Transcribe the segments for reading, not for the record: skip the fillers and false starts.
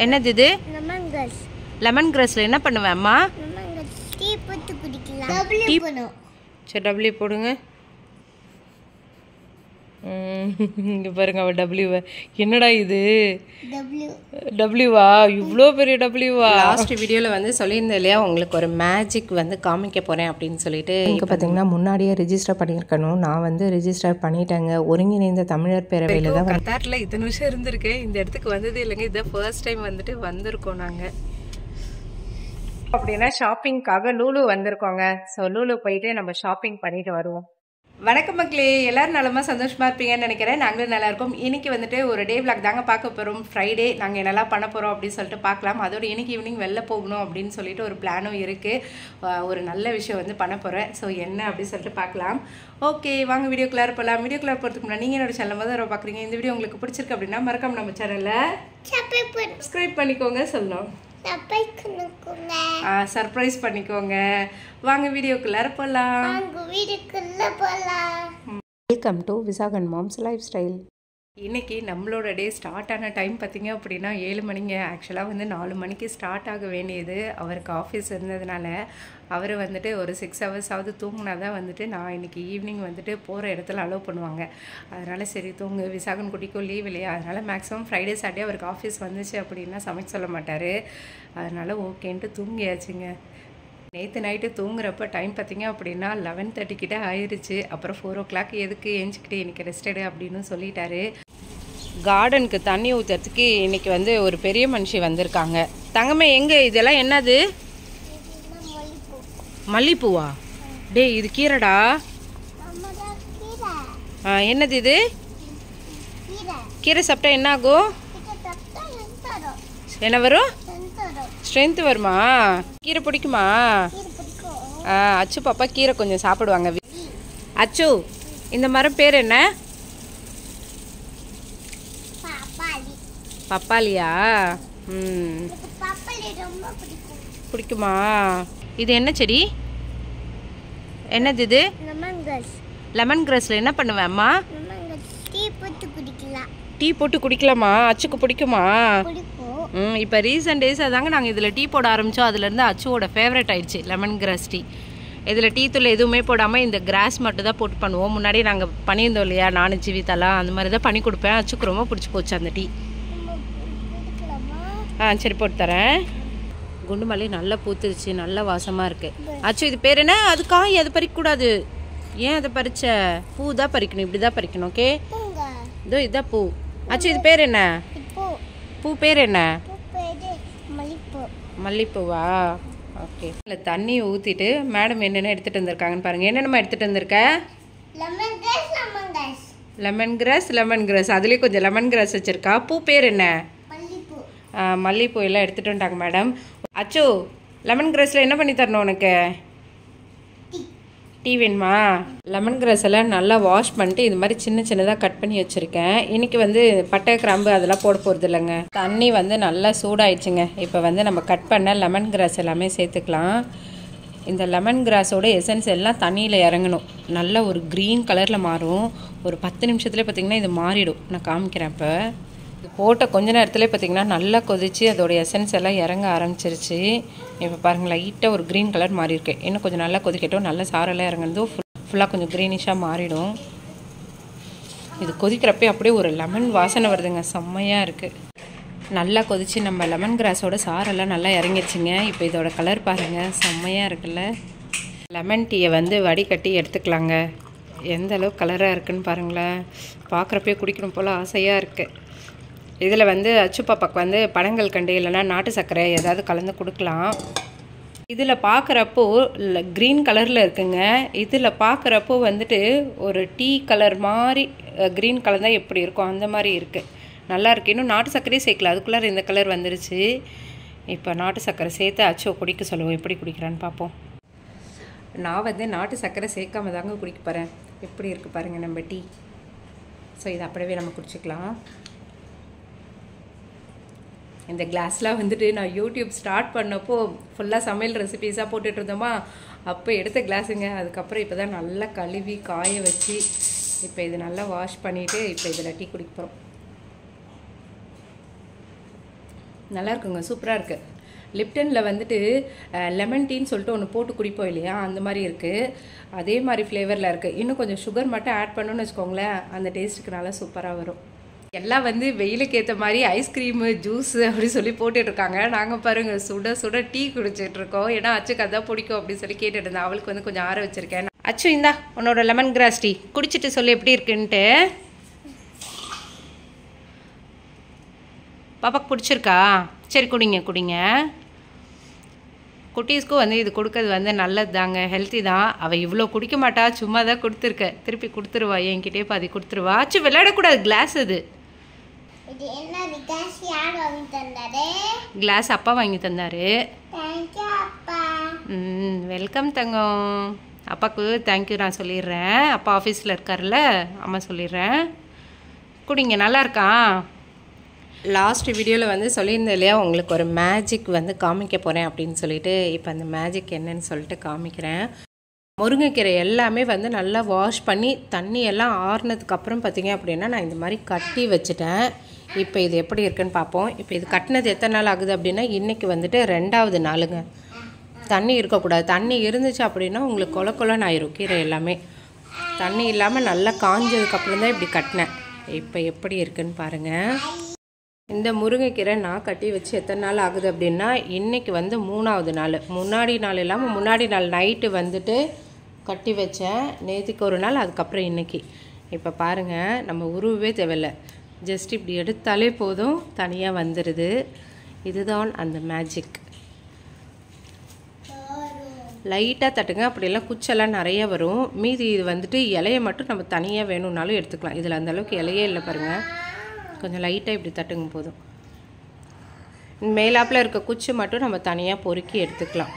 என்னது இது? Lemon grass. Lemon கிராஸ்ல என்ன பண்ணுவேன் அம்மா? லெமன் கிராஸ் டீ போட்டு குடிக்கலாம். டபுள்யூ போணும். சரி டபுள்யூ போடுங்க. இங்கே பாருங்க அவள் டபிள்யூவை. என்னடா இது டபிள்யூவா? இவ்வளோ பெரிய டபிள்யூவா? லாஸ்ட் வீடியோவில் வந்து சொல்லியிருந்தேன் இல்லையா, உங்களுக்கு ஒரு மேஜிக் வந்து காமிக்க போகிறேன் அப்படின்னு சொல்லிட்டு. இங்கே பார்த்தீங்கன்னா முன்னாடியே ரிஜிஸ்டர் பண்ணியிருக்கணும். நான் வந்து ரிஜிஸ்டர் பண்ணிட்டேங்க. ஒருங்கிணைந்த தமிழர் பேரவையில் தான். கத்தாரில் இத்தனை வருஷம் இருந்திருக்கேன், இந்த இடத்துக்கு வந்தது இல்லைங்க. இதான் ஃபர்ஸ்ட் டைம் வந்துட்டு வந்திருக்கோம் நாங்கள். அப்படின்னா ஷாப்பிங்காக லூலு வந்திருக்கோங்க. ஸோ லூலு போயிட்டு நம்ம ஷாப்பிங் பண்ணிட்டு வருவோம். வணக்கம் மக்களே, எல்லாரும் நலமா சந்தோஷமா இருப்பீங்கன்னு நினைக்கிறேன். நாங்களும் நல்லா இருக்கோம். இன்னைக்கு வந்துட்டு ஒரு டே விளாக் தாங்க பார்க்க போகிறோம். ஃப்ரைடே நாங்கள் என்னெல்லாம் பண்ண போகிறோம் அப்படின்னு சொல்லிட்டு பார்க்கலாம். அதோட இன்னைக்கு ஈவினிங் வெளில போகணும் அப்படின்னு சொல்லிட்டு ஒரு பிளானும் இருக்குது. ஒரு நல்ல விஷயம் வந்து பண்ண போகிறேன். ஸோ என்ன அப்படின்னு சொல்லிட்டு பார்க்கலாம். ஓகே வாங்க வீடியோக்குள்ளே போகலாம். வீடியோக்குள்ளே போகிறதுக்கு முன்னாடி நீங்கள் என்னோட சேனல் முதல்ல பார்க்குறீங்க. இந்த வீடியோ உங்களுக்கு பிடிச்சிருக்கு அப்படின்னா மறக்காம நம்ம சேனலில் சப்ஸ்கிரைப் பண்ணிக்கோங்க சொல்லணும். சர்ப்ரைஸ் பண்ணிக்கோங்க. வாங்க வீடியோக்குள்ள போலாம். Welcome to Visakan moms life style. இன்னைக்கு நம்மளோட டே ஸ்டார்ட் ஆன டைம் பார்த்தீங்க அப்படின்னா 7 மணிங்க. ஆக்சுவலாக வந்து 4 மணிக்கு ஸ்டார்ட் ஆக வேண்டியது. அவருக்கு ஆஃபீஸ் இருந்ததுனால அவர் வந்துட்டு ஒரு 6 ஹவர்ஸாவது தூங்கினா தான் வந்துட்டு நான் இன்றைக்கி ஈவினிங் வந்துட்டு போகிற இடத்துல அலோவ் பண்ணுவாங்க. அதனால் சரி தூங்கு, விசாகன் குட்டிக்கும் லீவ் இல்லையா, அதனால் மேக்ஸிமம் ஃப்ரைடே சாட்டர்டே அவருக்கு ஆஃபீஸ் வந்துச்சு அப்படின்னா சமைக்க சொல்ல மாட்டார். அதனால் ஓகேன்ட்டு தூங்கியாச்சுங்க. நேற்று நைட்டு தூங்குறப்ப டைம் பார்த்திங்க அப்படின்னா 11:30 கிட்ட ஆயிடுச்சு. அப்புறம் 4 o'clock எதுக்கு ஏஞ்சிக்கிட்டு இன்றைக்கி ரெஸ்டடு அப்படின்னு சொல்லிட்டாரு. கார்டனுக்கு தண்ணி ஊற்றுறதுக்கு இன்றைக்கி வந்து ஒரு பெரிய மனுஷி வந்திருக்காங்க. தங்கமே எங்கே இதெல்லாம் என்னது? மல்லிப்பூவா? டே இது கீரைடா. என்னது இது? கீரை சாப்பிட்டா என்ன ஆகும்? என்ன வரும்? ஸ்ட்ரென்த் வருமா? கீரை பிடிக்குமா? அச்சு பாப்பா கீரை கொஞ்சம் சாப்பிடுவாங்க. அச்சு இந்த மரம் பேர் என்ன? பப்பாளியா? பிடிக்குமா? இது என்ன செடி? என்னது இது? லெமன் கிராஸ்ல என்ன பண்ணுவேன் அம்மா? டீ போட்டு குடிக்கலாமா? அச்சுக்கு பிடிக்குமா? இப்போ ரீசன்ட் டேஸ் அதாங்க நாங்கள் இதில் டீ போட ஆரம்பித்தோம். அதுலேருந்து அச்சுவோட ஃபேவரட் ஆயிடுச்சு லெமன் கிராஸ் டீ. இதில் டீ தூள் எதுவுமே போடாமல் இந்த கிராஸ் மட்டும் தான் போட்டு பண்ணுவோம். முன்னாடி நாங்கள் பண்ணியிருந்தோம் இல்லையா, நானும் ஜீவிதாலாம் அந்த மாதிரி தான் பண்ணி கொடுப்பேன். அச்சுக்கு ரொம்ப பிடிச்சி போச்சு அந்த டீ. சரி போட்டு தரேன். குண்டு மல்லி நல்லா பூத்துருச்சு, நல்லா வாசமாக இருக்குது. அச்சு இது பேர் என்ன? அது காய், அது பறிக்கக்கூடாது. ஏன் அதை பறிச்ச? பூ தான் பறிக்கணும், இப்படி தான் பறிக்கணும். ஓகே இதோ இதுதான் பூ. அச்சு இது பேர் என்ன? பூ பேர் என்ன? மல்லிப்பூவா? ஓகே. இல்லை தண்ணி ஊற்றிட்டு மேடம் என்னென்ன எடுத்துகிட்டு வந்திருக்காங்கன்னு பாருங்கள். என்னென்னமா எடுத்துகிட்டு வந்திருக்க? Lemon grass. அதுலேயே கொஞ்சம் லெமன் கிராஸ் வச்சுருக்கா. பூ பேர் என்ன? மல்லிப்பூ எல்லாம் எடுத்துகிட்டு வந்துட்டாங்க மேடம். அச்சோ லெமன் கிராஸில் என்ன பண்ணி தரணும் உனக்கு? டீ வேணுமா? லெமன் கிராஸ் எல்லாம் நல்லா வாஷ் பண்ணிட்டு இது மாதிரி சின்ன சின்னதாக கட் பண்ணி வச்சுருக்கேன். இன்றைக்கி வந்து பட்டை கிராம்பு அதெல்லாம் போட போகிறது இல்லைங்க. தண்ணி வந்து நல்லா சூடாயிடுச்சுங்க. இப்போ வந்து நம்ம கட் பண்ண லெமன் கிராஸ் எல்லாமே சேர்த்துக்கலாம். இந்த லெமன் கிராஸோட எசன்ஸ் எல்லாம் தண்ணியில் இறங்கணும். நல்ல ஒரு க்ரீன் கலரில் மாறும். ஒரு 10 நிமிஷத்துலேயே பார்த்திங்கன்னா இது மாறிடும். நான் காமிக்கிறேன். இப்போ போட்ட கொஞ்ச நேரத்துலேயே பார்த்திங்கன்னா நல்லா கொதிச்சு அதோட எசன்ஸ் எல்லாம் இறங்க ஆரம்பிச்சிருச்சு. இப்போ பாருங்கள் லைட்டாக ஒரு க்ரீன் கலர் மாறி இருக்கு. இன்னும் கொஞ்சம் நல்லா கொதிக்கட்டும். நல்லா சாரெல்லாம் இறங்குனதும் ஃபுல்லாக கொஞ்சம் க்ரீனிஷாக மாறிடும். இது கொதிக்கிறப்பே அப்படியே ஒரு லெமன் வாசனை வருதுங்க, செம்மையாக இருக்குது. நல்லா கொதிச்சு நம்ம லெமன் கிராஸோட சாரெல்லாம் நல்லா இறங்கிடுச்சிங்க. இப்போ இதோட கலர் பாருங்கள், செம்மையாக இருக்குல்ல. லெமன் டீயை வந்து வடிகட்டி எடுத்துக்கலாங்க. எந்த அளவுக்கு கலராக இருக்குன்னு பாருங்களேன். பார்க்குறப்பே குடிக்கணும் போல் ஆசையாக இருக்குது. இதில் வந்து அச்சு பாப்பாக்கு வந்து பனங்கள் கண்டு இல்லைன்னா நாட்டு சர்க்கரை ஏதாவது கலந்து கொடுக்கலாம். இதில் பார்க்குறப்போ க்ரீன் கலரில் இருக்குங்க. இதில் பார்க்குறப்போ வந்துட்டு ஒரு டீ கலர் மாதிரி க்ரீன் கலர் தான் எப்படி இருக்கும் அந்த மாதிரி இருக்குது. நல்லா இருக்குது. இன்னும் நாட்டு சர்க்கரையே சேர்க்கல, அதுக்குள்ளார இந்த கலர் வந்துருச்சு. இப்போ நாட்டு சர்க்கரை சேர்த்து அச்சோ குடிக்க சொல்லுவோம். எப்படி குடிக்கிறான்னு பார்ப்போம். நான் வந்து நாட்டு சர்க்கரை சேர்க்காம தாங்க குடிக்க போகிறேன். எப்படி இருக்குது பாருங்கள் நம்ம டீ. ஸோ இதை அப்படியே நம்ம குடிச்சிக்கலாம். இந்த கிளாஸ்லாம் வந்துட்டு நான் யூடியூப் ஸ்டார்ட் பண்ணப்போ ஃபுல்லாக சமையல் ரெசிபீஸாக போட்டுட்டு இருந்தோமா, அப்போ எடுத்த கிளாஸுங்க. அதுக்கப்புறம் இப்போ தான் நல்லா கழுவி காய வச்சு இப்போ இது நல்லா வாஷ் பண்ணிவிட்டு இப்போ இதில் டீ குடிக்க போகிறோம். நல்லா இருக்குங்க, சூப்பராக இருக்குது. லிப்டனில் வந்துட்டு லெமன் டீன்னு சொல்லிட்டு ஒன்று போட்டு குடிப்போம் இல்லையா, அந்த மாதிரி இருக்குது. அதே மாதிரி ஃப்ளேவரில் இருக்குது. இன்னும் கொஞ்சம் சுகர் மட்டும் ஆட் பண்ணணும்னு வச்சுக்கோங்களேன், அந்த டேஸ்ட்டுக்கு நல்லா சூப்பராக வரும். எல்லாம் வந்து வெயிலுக்கு ஏற்ற மாதிரி ஐஸ்கிரீமு ஜூஸு அப்படி சொல்லி போட்டுட்ருக்காங்க. நாங்கள் பாருங்கள் சுட சுட டீ குடிச்சிட்ருக்கோம். ஏன்னா அச்சுக்கு அதான் பிடிக்கும் அப்படின்னு சொல்லி கேட்டுட்டு இருந்தேன். அவளுக்கு வந்து கொஞ்சம் ஆற வச்சுருக்கேன். அச்சு இந்தா உன்னோட லெமன் கிராஸ் டீ குடிச்சிட்டு சொல்லி எப்படி இருக்குன்ட்டு. பாப்பாக்கு பிடிச்சிருக்கா? சரி குடிங்க குடிங்க. குட்டீஸ்க்கும் வந்து இது கொடுக்கறது வந்து நல்லது தாங்க, ஹெல்த்தி தான். அவள் இவ்வளோ குடிக்க மாட்டா, சும்மா தான் கொடுத்துருக்க. திருப்பி கொடுத்துருவா, என்கிட்டே பாதி கொடுத்துருவா. ஆச்சு விளையாடக்கூடாது, கிளாஸ் அது. கிளாஸ் அப்பா வாங்கி தந்தாரு. வெல்கம் தங்கம். அப்பாவுக்கு தேங்க்யூ நான் சொல்லிடுறேன். அப்பா ஆஃபீஸில் இருக்கார்ல, அம்மா சொல்லிடுறேன். குடிங்க, நல்லா இருக்கா? லாஸ்ட் வீடியோவில் வந்து சொல்லியிருந்தேன் இல்லையா, உங்களுக்கு ஒரு மேஜிக் வந்து காமிக்க போகிறேன் அப்படின்னு சொல்லிட்டு. இப்போ அந்த மேஜிக் என்னன்னு சொல்லிட்டு காமிக்கிறேன். முருங்கைக்கீரை எல்லாமே வந்து நல்லா வாஷ் பண்ணி தண்ணி எல்லாம் ஆறுனதுக்கப்புறம் பார்த்திங்க அப்படின்னா நான் இந்த மாதிரி கட்டி வச்சுட்டேன். இப்போ இது எப்படி இருக்குன்னு பார்ப்போம். இப்போ இது கட்டினது எத்தனை நாள் ஆகுது அப்படின்னா இன்றைக்கி வந்துட்டு 2வது நாளுங்க. தண்ணி இருக்கக்கூடாது. தண்ணி இருந்துச்சு அப்படின்னா உங்களுக்கு கொல கொலன்னு ஆயிரும் கீரை எல்லாமே. தண்ணி இல்லாமல் நல்லா காஞ்சதுக்கப்புறம் தான் இப்படி கட்டினேன். இப்போ எப்படி இருக்குன்னு பாருங்கள். இந்த முருங்கைக்கீரை நான் கட்டி வச்சு எத்தனை நாள் ஆகுது அப்படின்னா இன்றைக்கி வந்து 3வது நாள். முன்னாடி நாள் இல்லாமல் முன்னாடி நாள் நைட்டு வந்துட்டு கட்டி வச்சேன். நேற்றுக்கு ஒரு நாள், அதுக்கப்புறம் இன்றைக்கி. இப்போ பாருங்கள், நம்ம உருவவே தேவையில்லை, ஜஸ்ட் இப்படி எடுத்தாலே போதும் தனியாக வந்துடுது. இதுதான் அந்த மேஜிக். லைட்டாக தட்டுங்க, அப்படியெல்லாம் குச்செல்லாம் நிறைய வரும். மீதி இது வந்துட்டு இலையை மட்டும் நம்ம தனியாக வேணும்னாலும் எடுத்துக்கலாம். இதில் அந்தளவுக்கு இலையே இல்லை பாருங்கள். கொஞ்சம் லைட்டாக இப்படி தட்டுங்க போதும். மேலாப்பில் இருக்க குச்சி மட்டும் நம்ம தனியாக பொறுக்கி எடுத்துக்கலாம்.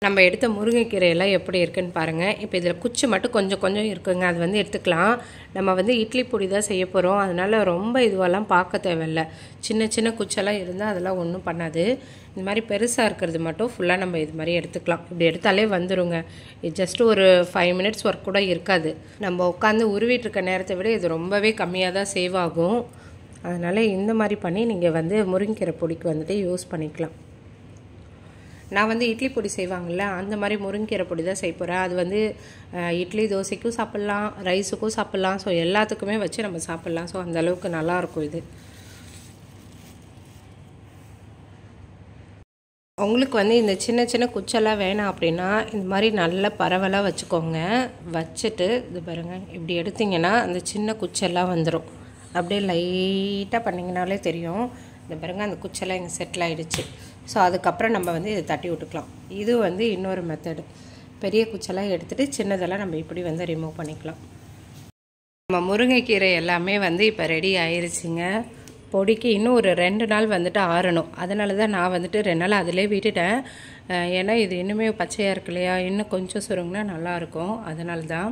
நம்ம எடுத்த முருங்கைக்கீரையெல்லாம் எப்படி இருக்குன்னு பாருங்கள். இப்போ இதில் குச்சி மட்டும் கொஞ்சம் கொஞ்சம் இருக்குங்க, அது வந்து எடுத்துக்கலாம். நம்ம வந்து இட்லி பொடி தான் செய்ய போகிறோம், அதனால் ரொம்ப இதுவெல்லாம் பார்க்க தேவையில்லை. சின்ன சின்ன குச்செல்லாம் இருந்தால் அதெல்லாம் ஒன்றும் பண்ணாது. இந்த மாதிரி பெருசாக இருக்கிறது மட்டும் ஃபுல்லாக நம்ம இது மாதிரி எடுத்துக்கலாம். இப்படி எடுத்தாலே வந்துடுங்க. இது ஜஸ்ட் ஒரு 5 மினிட்ஸ் ஒர்க் கூட இருக்காது. நம்ம உட்காந்து உருவிட்டு இருக்க நேரத்தை விட இது ரொம்பவே கம்மியாக தான் சேவ் ஆகும். அதனால் இந்த மாதிரி பண்ணி நீங்கள் வந்து முருங்கைக்கீரை பொடிக்கு வந்துட்டு யூஸ் பண்ணிக்கலாம். நான் வந்து இட்லி பொடி செய்வாங்கள்ல, அந்த மாதிரி முருங்கைக்கீரை பொடி தான் செய்ய போகிறேன். அது வந்து இட்லி தோசைக்கும் சாப்பிட்லாம், ரைஸுக்கும் சாப்பிட்லாம். ஸோ எல்லாத்துக்குமே வச்சு நம்ம சாப்பிட்லாம். ஸோ அந்தளவுக்கு நல்லாயிருக்கும் இது. உங்களுக்கு வந்து இந்த சின்ன சின்ன குச்செல்லாம் வேணாம் அப்படின்னா இந்த மாதிரி நல்ல பரவலாக வச்சுக்கோங்க. வச்சுட்டு இது பாருங்கள், இப்படி எடுத்திங்கன்னா அந்த சின்ன குச்செல்லாம் வந்துடும். அப்படியே லைட்டாக பண்ணிங்கனாலே தெரியும். இந்த பாருங்கள், அந்த குச்செல்லாம் இங்கே செட்டில் ஆகிடுச்சு. ஸோ அதுக்கப்புறம் நம்ம வந்து இதை தட்டி விட்டுக்கலாம். இது வந்து இன்னொரு மெத்தடு. பெரிய குச்செல்லாம் எடுத்துகிட்டு சின்னதெல்லாம் நம்ம இப்படி வந்து ரிமூவ் பண்ணிக்கலாம். நம்ம முருங்கைக்கீரை எல்லாமே வந்து இப்போ ரெடி ஆயிடுச்சுங்க. பொடிக்கு இன்னும் ஒரு 2 நாள் வந்துட்டு ஆறணும். அதனால தான் நான் வந்துட்டு 2 நாள் அதிலே விட்டுட்டேன். ஏன்னா இது இன்னுமே பச்சையாக இருக்கு இல்லையா, இன்னும் கொஞ்சம் சுருங்கினா நல்லாயிருக்கும். அதனால தான்.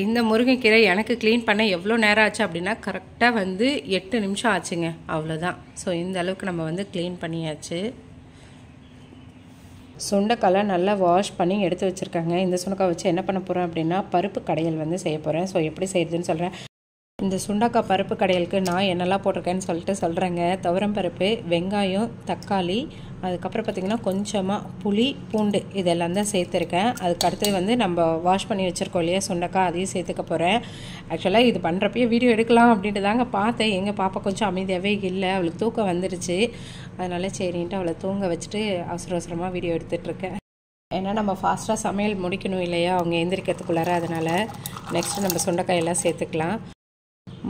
இந்த முருங்கைக்கீரை எனக்கு க்ளீன் பண்ண எவ்வளோ நேரம் ஆச்சு அப்படின்னா கரெக்டாக வந்து 8 நிமிஷம் ஆச்சுங்க, அவ்வளோதான். ஸோ இந்த அளவுக்கு நம்ம வந்து க்ளீன் பண்ணியாச்சு. சுண்டைக்காயை நல்லா வாஷ் பண்ணி எடுத்து வச்சுருக்காங்க. இந்த சுண்டைக்காய் வச்சு என்ன பண்ண போகிறேன் அப்படின்னா பருப்பு கடையல் வந்து செய்ய போகிறேன். ஸோ எப்படி செய்யுதுன்னு சொல்கிறேன். இந்த சுண்டைக்காய் பருப்பு கடையலுக்கு நான் என்னெல்லாம் போட்டிருக்கேன்னு சொல்லிட்டு சொல்கிறேங்க. துவரம் பருப்பு, வெங்காயம், தக்காளி, அதுக்கப்புறம் பார்த்திங்கன்னா கொஞ்சமாக புளி, பூண்டு இதெல்லாம் தான் சேர்த்துருக்கேன். அதுக்கு அடுத்து வந்து நம்ம வாஷ் பண்ணி வச்சுருக்கோம் இல்லையா சுண்டைக்காய், அதையும் சேர்த்துக்க போகிறேன். ஆக்சுவலாக இது பண்ணுறப்பயே வீடியோ எடுக்கலாம் அப்படின்ட்டு தாங்க பார்த்தேன். எங்கள் பாப்பா கொஞ்சம் அமைதியாகவே இல்லை, அவளுக்கு தூக்கம் வந்துடுச்சு. அதனால் சரின்ட்டு அவளை தூங்க வச்சுட்டு அவசர அவசரமாக வீடியோ எடுத்துகிட்ருக்கேன். ஏன்னா நம்ம ஃபாஸ்ட்டாக சமையல் முடிக்கணும் இல்லையா அவங்க எந்திரிக்கிறதுக்குள்ளார. அதனால் நெக்ஸ்ட்டு நம்ம சுண்டைக்காயெல்லாம் சேர்த்துக்கலாம்.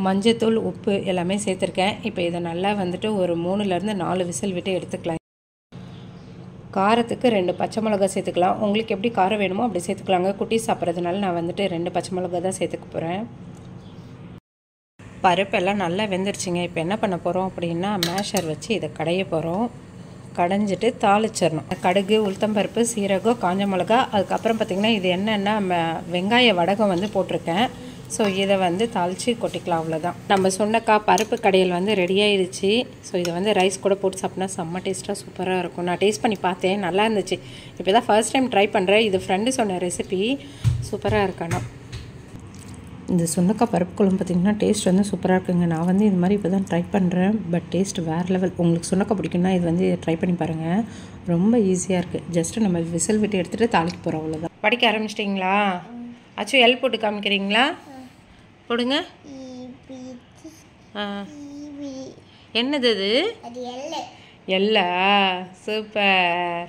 மஞ்சத்தூள், உப்பு எல்லாமே சேர்த்துருக்கேன். இப்போ இதை நல்லா வந்துட்டு ஒரு 3லேருந்து 4 விசில் விட்டு எடுத்துக்கலாம். காரத்துக்கு 2 பச்சை மிளகா சேர்த்துக்கலாம். உங்களுக்கு எப்படி காரம் வேணுமோ அப்படி சேர்த்துக்கலாங்க. குட்டி சாப்பிட்றதுனால நான் வந்துட்டு 2 பச்சை மிளகா தான் சேர்த்துக்க போகிறேன். பருப்பெல்லாம் நல்லா வெந்துருச்சுங்க. இப்போ என்ன பண்ண போகிறோம் அப்படின்னா மேஷர் வச்சு இதை கடைய போகிறோம். கடைஞ்சிட்டு தாளிச்சிடணும். கடுகு, உளுத்தம்பருப்பு, சீரகம், காஞ்ச மிளகா, அதுக்கப்புறம் பார்த்திங்கன்னா இது என்னென்னா வெங்காய வடகம் வந்து போட்டிருக்கேன். ஸோ இதை வந்து தாளித்து கொட்டிக்கலாம், அவ்வளோதான். நம்ம சுண்டைக்காய் பருப்பு கடையில் வந்து ரெடியாகிடுச்சு. ஸோ இதை வந்து ரைஸ் கூட போட்டு சாப்பிட்னா செம்ம டேஸ்ட்டாக சூப்பராக இருக்கும். நான் டேஸ்ட் பண்ணி பார்த்தேன், நல்லா இருந்துச்சு. இப்போ தான் ஃபர்ஸ்ட் டைம் ட்ரை பண்ணுறேன். இது ஃப்ரெண்டு சொன்ன ரெசிபி, சூப்பராக இருக்கானா. இந்த சுண்டக்காய் பருப்பு குழம்பு பார்த்திங்கன்னா டேஸ்ட் வந்து சூப்பராக இருக்குங்க. நான் வந்து இது மாதிரி இப்போ தான் ட்ரை பண்ணுறேன். பட் டேஸ்ட் வேறு லெவல். உங்களுக்கு சுண்டக்காய் பிடிக்குன்னா இது வந்து ட்ரை பண்ணி பாருங்கள். ரொம்ப ஈஸியாக இருக்குது. ஜஸ்ட்டு நம்ம விசில் விட்டு எடுத்துகிட்டு தாளிக்க போகிறோம், அவ்வளோதான். படிக்க ஆரம்பிச்சிட்டிங்களா? ஆச்சும் எல் போட்டு காமிக்கிறீங்களா? போடுங்க. என்னது அது? எல்ல. சூப்பர்.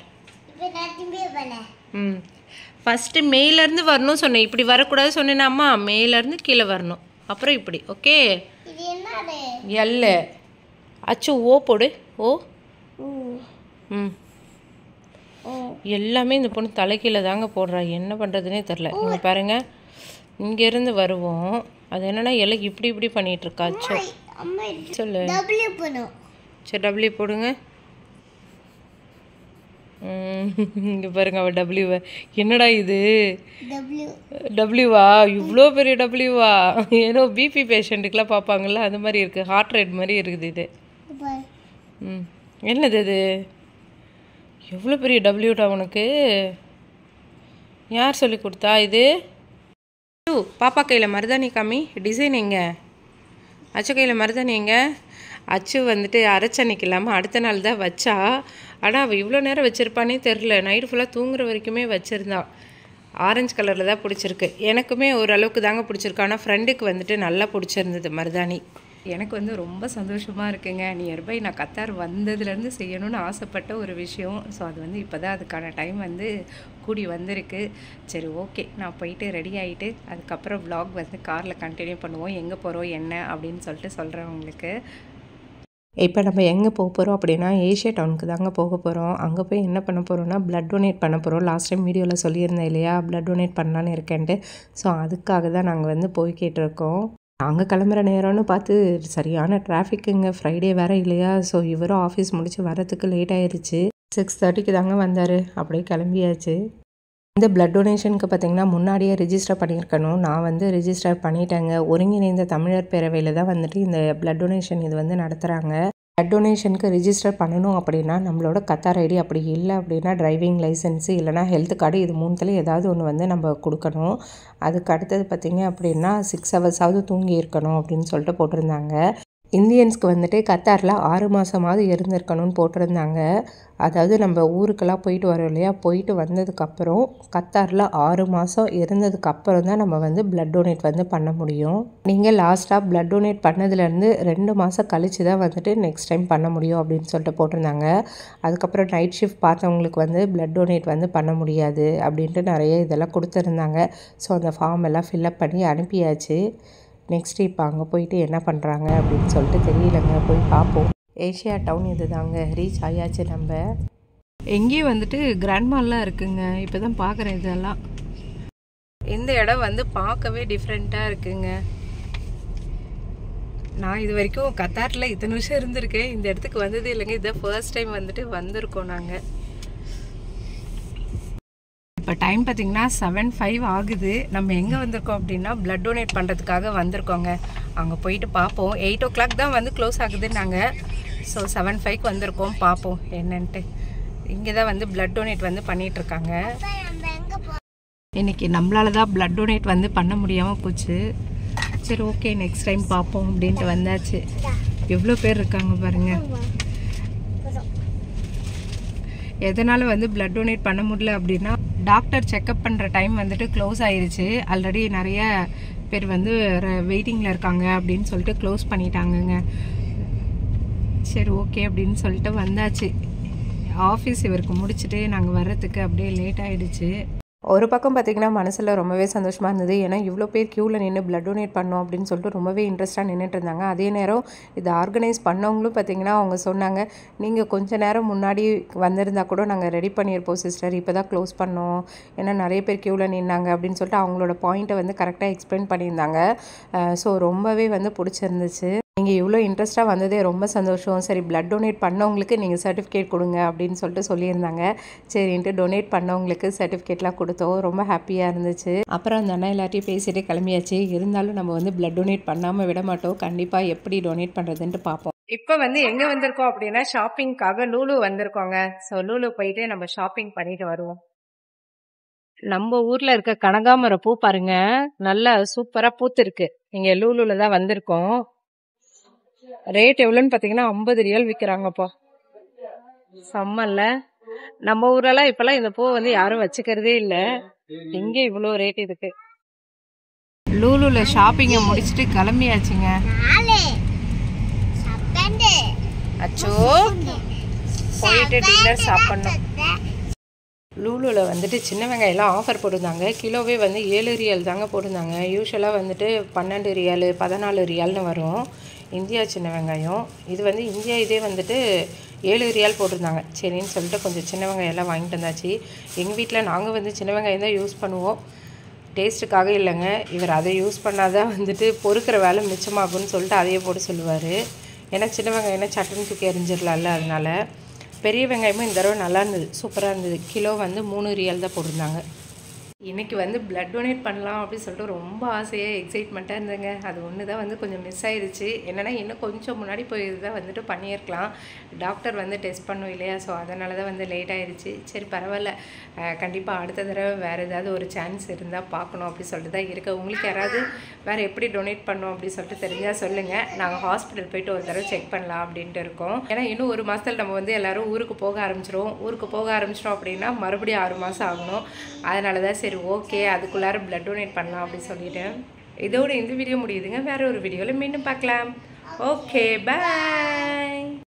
ஃபஸ்ட்டு மேலேருந்து வரணும் சொன்னேன். இப்படி வரக்கூடாது சொன்னேன்னா அம்மா, மேலேருந்து கீழே வரணும். அப்புறம் இப்படி. ஓகே. எல்ல. அச்சு ஓ போடு. ஓ. எல்லாமே இந்த பொண்ணு தலைக்கீழே தாங்க போடுறா. என்ன பண்ணுறதுனே தெரில. நீங்கள் பாருங்கள், இங்கேருந்து வருவோம். அது என்னன்னா எல்லாம் இப்படி பண்ணிகிட்ருக்கா. அச்சோ சொல்லு. சரி டபிள்யூ போடுங்க. இங்கே பாருங்க அவள் டபிள்யூவை. என்னடா இது டபிள்யூவா? இவ்வளோ பெரிய டபிள்யூவா? ஏதோ பிபி பேஷண்ட்டுக்கெலாம் பார்ப்பாங்கள்ல, அது மாதிரி இருக்குது. ஹார்ட் ரேட் மாதிரி இருக்குது இது. என்னது அது? எவ்வளோ பெரிய டபிள்யூடா உனக்கு? யார் சொல்லி கொடுத்தா இது? பாப்பா கையில் மருதாணி காமி. டிசைன் எங்கே? அச்சு கையில் மருதாணி எங்கே? அச்சு வந்துட்டு அரைச்சன்னைக்கு இல்லாமல் அடுத்த நாள் தான் வச்சா. ஆனால் அவள் இவ்வளோ நேரம் வச்சுருப்பானே தெரில. நைட்டு ஃபுல்லாக தூங்குற வரைக்குமே வச்சுருந்தான். ஆரஞ்சு கலரில் தான் பிடிச்சிருக்கு. எனக்குமே ஓரளவுக்கு தாங்க பிடிச்சிருக்கு. ஆனால் ஃப்ரெண்டுக்கு வந்துட்டு நல்லா பிடிச்சிருந்தது மருதாணி. எனக்கு வந்து ரொம்ப சந்தோஷமாக இருக்குங்க. நியர்பை நான் கத்தார் வந்ததுலேருந்து செய்யணும்னு ஆசைப்பட்ட ஒரு விஷயம். ஸோ அது வந்து இப்போ தான் அதுக்கான டைம் வந்து கூடி வந்திருக்கு. சரி ஓகே, நான் போயிட்டு ரெடி ஆகிட்டு அதுக்கப்புறம் vlog வந்து காரில் கண்டினியூ பண்ணுவோம். எங்கே போகிறோம் என்ன அப்படின்னு சொல்லிட்டு சொல்கிறேன் உங்களுக்கு. இப்போ நம்ம எங்கே போக போகிறோம் அப்படின்னா ஏஷியா டவுனுக்கு தாங்க போக போகிறோம். அங்கே போய் என்ன பண்ண போகிறோம்னா பிளட் டொனேட் பண்ண போகிறோம். லாஸ்ட் டைம் வீடியோவில் சொல்லியிருந்தேன் இல்லையா, பிளட் டொனேட் பண்ணலான்னு இருக்கேன்ட்டு. ஸோ அதுக்காக தான் நாங்கள் வந்து போய்கிட்டு இருக்கோம். நாங்கள் கிளம்புற நேரம்னு பார்த்து சரியான டிராஃபிக்குங்க. ஃப்ரைடே வேறு இல்லையா. ஸோ இவரும் ஆஃபீஸ் முடித்து வரத்துக்கு லேட் ஆயிடுச்சு. 6:30க்கு தாங்க வந்தார். அப்படியே கிளம்பியாச்சு. இந்த பிளட் டொனேஷனுக்கு பார்த்திங்கன்னா முன்னாடியே ரிஜிஸ்டர் பண்ணியிருக்கணும். நான் வந்து ரிஜிஸ்டர் பண்ணிட்டேங்க. ஒருங்கிணைந்த தமிழர் பேரவையில் தான் வந்துட்டு இந்த பிளட் டொனேஷன் இது வந்து நடத்துகிறாங்க. பிளட் டொனேஷனுக்கு ரிஜிஸ்டர் பண்ணணும் அப்படின்னா நம்மளோட கத்தார் ஐடி, அப்படி இல்லை அப்படின்னா டிரைவிங் லைசன்ஸு இல்லைனா ஹெல்த் கார்டு, இது மூணுத்தில் ஏதாவது ஒன்று வந்து நம்ம கொடுக்கணும். அதுக்கு அடுத்தது பார்த்திங்க அப்படின்னா 6 ஹவர்ஸாவது தூங்கி இருக்கணும் அப்படின்னு சொல்லிட்டு போட்டிருந்தாங்க. இந்தியன்ஸ்க்கு வந்துட்டு கத்தாரில் 6 மாதமாவது இருந்திருக்கணும்னு போட்டிருந்தாங்க. அதாவது நம்ம ஊருக்கெல்லாம் போயிட்டு வரோம் இல்லையா, போயிட்டு வந்ததுக்கப்புறம் கத்தாரில் 6 மாதம் இருந்ததுக்கப்புறம் தான் நம்ம வந்து பிளட் டொனேட் வந்து பண்ண முடியும். நீங்கள் லாஸ்ட்டாக பிளட் டொனேட் பண்ணதுலேருந்து 2 மாதம் கழித்து தான் வந்துட்டு நெக்ஸ்ட் டைம் பண்ண முடியும் அப்படின்னு சொல்லிட்டு போட்டிருந்தாங்க. அதுக்கப்புறம் நைட் ஷிஃப்ட் பார்த்தவங்களுக்கு வந்து பிளட் டொனேட் வந்து பண்ண முடியாது அப்படின்ட்டு நிறைய இதெல்லாம் கொடுத்துருந்தாங்க. ஸோ அந்த ஃபார்ம் எல்லாம் ஃபில்அப் பண்ணி அனுப்பியாச்சு. நெக்ஸ்ட்டு இப்போ அங்கே போயிட்டு என்ன பண்ணுறாங்க அப்படின்னு சொல்லிட்டு தெரியலங்க. போய் பார்ப்போம். ஏஷியா டவுன் இது தாங்க. ரீச் ஆயாச்சு நம்ம. எங்கேயும் வந்துட்டு கிராண்ட் மால்லாம் இருக்குங்க. இப்போ தான் பார்க்குறேன் இதெல்லாம். இந்த இடம் வந்து பார்க்கவே டிஃப்ரெண்ட்டாக இருக்குங்க. நான் இது வரைக்கும் கத்தாரில் இத்தனை வருஷம் இருந்திருக்கேன். இந்த இடத்துக்கு வந்ததே இல்லைங்க. இதான் ஃபர்ஸ்ட் டைம் வந்துட்டு வந்திருக்கோம் நாங்கள். இப்போ டைம் பார்த்திங்கன்னா 7:05 ஆகுது. நம்ம எங்கே வந்திருக்கோம் அப்படின்னா பிளட் டொனேட் பண்ணுறதுக்காக வந்திருக்கோங்க. அங்கே போயிட்டு பார்ப்போம். 8 o'clock தான் வந்து க்ளோஸ் ஆகுது நாங்கள். ஸோ 7:05க்கு வந்திருக்கோம். பார்ப்போம் என்னன்ட்டு. இங்கே தான் வந்து பிளட் டொனேட் வந்து பண்ணிகிட்ருக்காங்க. இன்றைக்கி நம்மளால தான் பிளட் டொனேட் வந்து பண்ண முடியாமல் போச்சு. சரி ஓகே, நெக்ஸ்ட் டைம் பார்ப்போம் அப்படின்ட்டு வந்தாச்சு. எவ்வளோ பேர் இருக்காங்க பாருங்கள். எதனால் வந்து பிளட் டொனேட் பண்ண முடியல அப்படின்னா டாக்டர் செக்கப் பண்ணுற டைம் வந்துட்டு க்ளோஸ் ஆயிடுச்சு. ஆல்ரெடி நிறைய பேர் வந்து வெயிட்டிங்கில் இருக்காங்க அப்படின்னு சொல்லிட்டு க்ளோஸ் பண்ணிட்டாங்கங்க. சரி ஓகே அப்படின்னு சொல்லிட்டு வந்தாச்சு. ஆஃபீஸ் இவருக்கு முடிச்சுட்டு நாங்கள் வர்றதுக்கு அப்படியே லேட் ஆகிடுச்சு. ஒரு பக்கம் பார்த்திங்கன்னா மனசில் ரொம்பவே சந்தோஷமாக இருந்தது. ஏன்னா இவ்வளோ பேர் க்யூவில் நின்று பிளட் டொனேட் பண்ணோம் அப்படின்னு சொல்லிட்டு ரொம்பவே இன்ட்ரெஸ்ட்டாக நின்றுட்டு இருந்தாங்க. அதே நேரம் இதை ஆர்கனைஸ் பண்ணவங்களும் பார்த்திங்கன்னா அவங்க சொன்னாங்க, நீங்கள் கொஞ்சம் நேரம் முன்னாடி வந்திருந்தால் கூட நாங்கள் ரெடி பண்ணியிருப்போம் சிஸ்டர், இப்போ தான் க்ளோஸ் பண்ணோம், ஏன்னா நிறைய பேர் க்யூவில் நின்னாங்க அப்படின்னு சொல்லிட்டு அவங்களோட பாயிண்ட்டை வந்து கரெக்டாக எக்ஸ்பிளைன் பண்ணியிருந்தாங்க. ஸோ ரொம்பவே வந்து பிடிச்சிருந்துச்சு. நீங்கள் இவ்வளோ இன்ட்ரெஸ்ட்டாக வந்ததே ரொம்ப சந்தோஷம். சரி பிளட் டொனேட் பண்ணவங்களுக்கு நீங்கள் சர்டிஃபிகேட் கொடுங்க அப்படின்னு சொல்லிட்டு சொல்லியிருந்தாங்க. சரின்ட்டு டொனேட் பண்ணவங்களுக்கு சர்டிஃபிகேட்லாம் கொடுத்தோம். ரொம்ப ஹாப்பியாக இருந்துச்சு. அப்புறம் அந்த அண்ணா எல்லாத்தையும் பேசிகிட்டே கிளம்பியாச்சு. இருந்தாலும் நம்ம வந்து பிளட் டொனேட் பண்ணாமல் விட மாட்டோம். கண்டிப்பாக எப்படி டொனேட் பண்ணுறதுன்ட்டு பார்ப்போம். இப்போ வந்து எங்கே வந்திருக்கோம் அப்படின்னா ஷாப்பிங்காக லூலு வந்திருக்கோங்க. ஸோ லூலு போயிட்டு நம்ம ஷாப்பிங் பண்ணிட்டு வருவோம். நம்ம ஊர்ல இருக்க கனகாமரம் பூ பாருங்க, நல்லா சூப்பரா பூத்து இருக்கு. இங்க லூலுல தான் வந்திருக்கோம். ரேட் எவ்வளவுன்னு பாத்தீங்கன்னா 50 ரியால் விக்கிறாங்கப்பா. செம்மல்ல. நம்ம ஊரெல்லாம் இப்பெல்லாம் இந்த பூ வந்து யாரும் வச்சுக்கிறதே இல்ல. இங்க இவ்வளோ ரேட் இதுக்கு. லூலுல ஷாப்பிங்க முடிச்சுட்டு கிளம்பியாச்சுங்க. அச்சோ போயிட்டு டின்னர் சாப்பிடணும். லூலுல வந்துட்டு சின்ன வெங்காயம்லாம் ஆஃபர் போட்டிருந்தாங்க. கிலோவே வந்து 7 ரியால் தாங்க போட்டிருந்தாங்க. யூஸ்வலாக வந்துட்டு 12 ரியால் 14 ரியால்னு வரும் இந்தியா சின்ன வெங்காயம். இது வந்து இந்தியா இதே வந்துட்டு 7 ரியால் போட்டிருந்தாங்க. சரின்னு சொல்லிட்டு கொஞ்சம் சின்ன வெங்காயம் எல்லாம் வாங்கிட்டு வந்தாச்சு. எங்கள் வீட்டில் நாங்கள் வந்து சின்ன வெங்காயம் தான் யூஸ் பண்ணுவோம், டேஸ்ட்டுக்காக இல்லைங்க. இவர் அதை யூஸ் பண்ணாதான் வந்துட்டு பொறுக்கிற வேலை மிச்சமாகும்னு சொல்லிட்டு அதையே போட்டு சொல்லுவார். ஏன்னா சின்ன வெங்காயம்னா சட்டுன்னு தூக்கி எரிஞ்சிடலாம்ல, அதனால. பெரிய வெங்காயமும் இந்த தடவை நல்லா இருந்தது, சூப்பராக இருந்தது. கிலோ வந்து 3 ரியால் தான் போட்டிருந்தாங்க. இன்றைக்கி வந்து பிளட் டொனேட் பண்ணலாம் அப்படின்னு சொல்லிட்டு ரொம்ப ஆசையாக எக்ஸைட்மெண்ட்டாக இருந்தேங்க. அது ஒன்று தான் வந்து கொஞ்சம் மிஸ் ஆயிடுச்சு. என்னென்னா இன்னும் கொஞ்சம் முன்னாடி போயிருந்தால் வந்துட்டு பண்ணியிருக்கலாம். டாக்டர் வந்து டெஸ்ட் பண்ணும் இல்லையா, ஸோ அதனால தான் வந்து லேட் ஆயிடுச்சு. சரி பரவாயில்ல, கண்டிப்பாக அடுத்த தடவை வேறு ஏதாவது ஒரு சான்ஸ் இருந்தால் பார்க்கணும் அப்படின்னு சொல்லிட்டு தான் இருக்குது. உங்களுக்கு யாராவது வேறு எப்படி டொனேட் பண்ணோம் அப்படின்னு சொல்லிட்டு தெரிஞ்சால் சொல்லுங்கள். நாங்கள் ஹாஸ்பிட்டல் போய்ட்டு ஒரு தடவை செக் பண்ணலாம் அப்படின்ட்டு இருக்கோம். ஏன்னா இன்னும் 1 மாதத்தில் நம்ம வந்து எல்லோரும் ஊருக்கு போக ஆரம்பிச்சிடும் அப்படின்னா மறுபடியும் 6 மாதம் ஆகணும். அதனால தான் சரி ஓகே அதுக்குள்ளார பிளட் டொனேட் பண்ணலாம் அப்படின்னு சொல்லிட்டேன். இதோட இந்த வீடியோ முடியுதுங்க. வேற ஒரு வீடியோவில் மீண்டும் பார்க்கலாம். Okay bye.